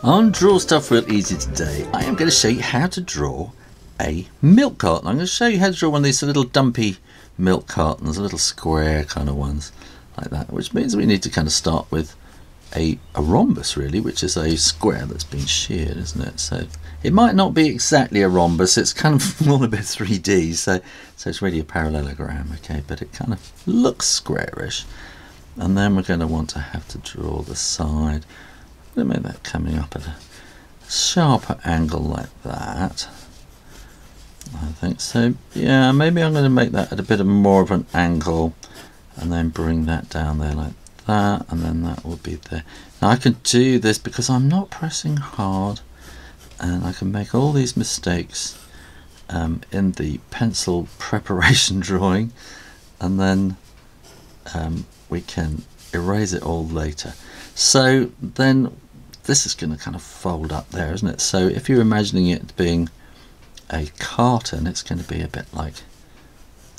On Draw Stuff Real Easy today, I am going to show you how to draw a milk carton. I'm going to show you how to draw one of these little dumpy milk cartons, little square kind of ones like that, which means we need to kind of start with a rhombus really, which is a square that's been sheared, isn't it? So it might not be exactly a rhombus, it's kind of all a bit 3D, so it's really a parallelogram, okay, but it kind of looks squarish. And then we're going to want to have to draw the side. I'm going to make that coming up at a sharper angle like that, I think. So yeah, maybe I'm going to make that at a bit more of an angle and then bring that down there like that, and then that will be there. Now I can do this because I'm not pressing hard, and I can make all these mistakes in the pencil preparation drawing, and then we can erase it all later. So then this is going to kind of fold up there, isn't it? So if you're imagining it being a carton, it's going to be a bit like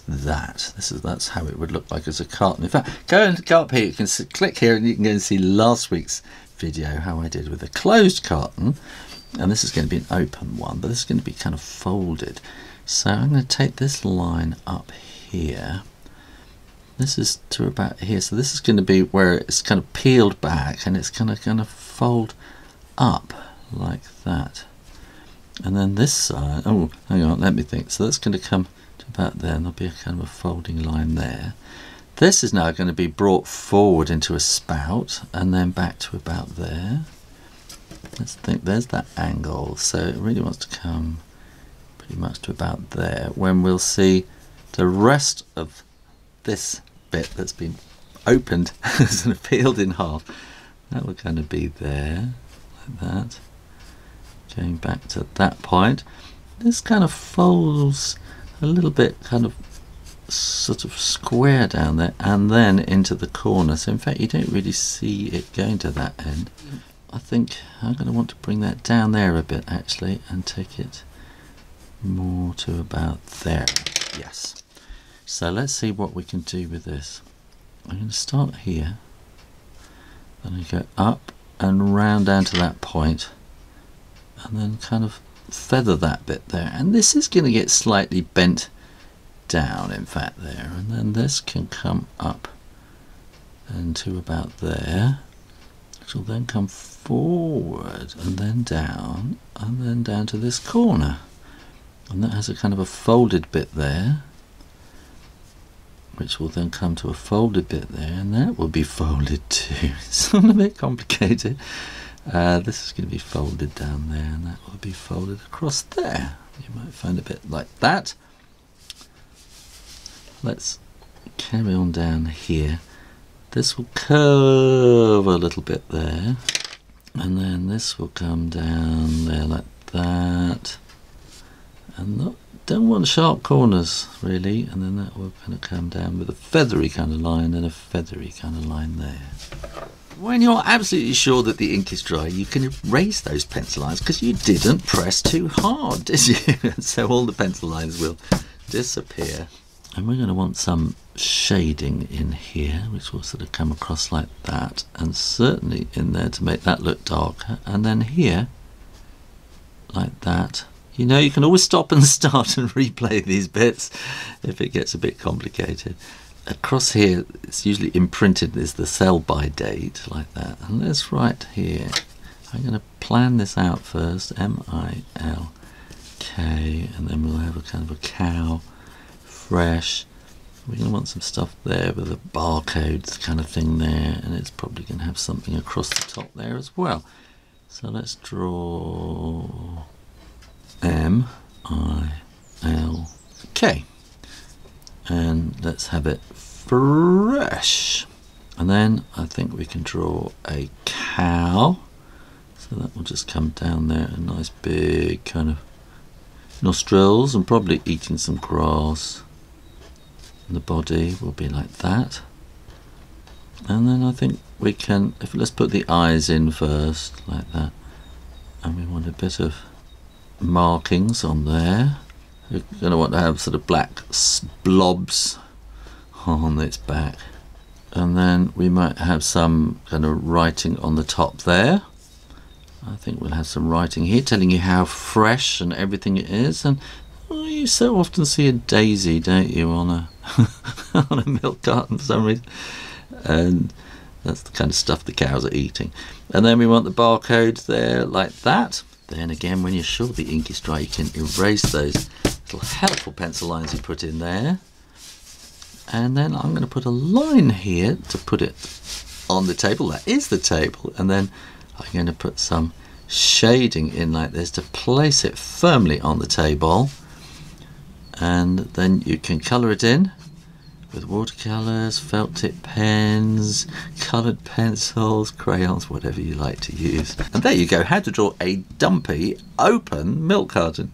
that. That's how it would look like as a carton. In fact, go up here, you can click here and you can go and see last week's video how I did with a closed carton, and this is going to be an open one, but this is going to be kind of folded. So I'm going to take this line up here. This is to about here, so this is going to be where it's kind of peeled back, and it's going to fold up like that. And then this side, oh, hang on, let me think. So that's going to come to about there, and there'll be a kind of a folding line there. This is now going to be brought forward into a spout, and then back to about there. Let's think, there's that angle, so it really wants to come pretty much to about there, when we'll see the rest of this bit that's been opened sort of peeled in half. That will kind of be there like that, going back to that point. This kind of folds a little bit, kind of sort of square down there, and then into the corner. So in fact you don't really see it going to that end. I think I'm going to want to bring that down there a bit actually, and take it more to about there. Yes. So let's see what we can do with this. I'm going to start here, then I go up and round down to that point, and then kind of feather that bit there. And this is going to get slightly bent down, in fact, there. And then this can come up and to about there, which will then come forward and then down to this corner. And that has a kind of a folded bit there, which will then come to a folded bit there, and that will be folded too. It's all a bit complicated. This is going to be folded down there, and that will be folded across there. You might find a bit like that. Let's carry on down here. This will curve a little bit there, and then this will come down there like that, and don't want sharp corners really, and then that will kind of come down with a feathery kind of line and a feathery kind of line there. When you're absolutely sure that the ink is dry, you can erase those pencil lines because you didn't press too hard, did you? So all the pencil lines will disappear. And we're going to want some shading in here, which will sort of come across like that, and certainly in there to make that look darker, and then here like that. You know, you can always stop and start and replay these bits if it gets a bit complicated. Across here, it's usually imprinted as the sell-by date, like that. And let's write here. I'm going to plan this out first, M-I-L-K, and then we'll have a kind of a cow, fresh. We're going to want some stuff there with a barcode kind of thing there, and it's probably going to have something across the top there as well. So let's draw M-I-L-K, and let's have it fresh. And then I think we can draw a cow, so that will just come down there, a nice big kind of nostrils, and probably eating some grass, and the body will be like that. And then I think we can, let's put the eyes in first like that, and we want a bit of markings on there. We're going to want to have sort of black blobs on its back, and then we might have some kind of writing on the top there, I think we'll have some writing here telling you how fresh and everything it is. And you so often see a daisy, don't you, on a on a milk carton for some reason. And that's the kind of stuff the cows are eating. And then we want the barcode there like that. Then again, when you're sure the ink is dry, you can erase those little helpful pencil lines you put in there. And then I'm going to put a line here to put it on the table. That is the table. And then I'm going to put some shading in like this to place it firmly on the table. And then you can colour it in with watercolours, felt tip pens, coloured pencils, crayons, whatever you like to use. And there you go, how to draw a dumpy open milk carton.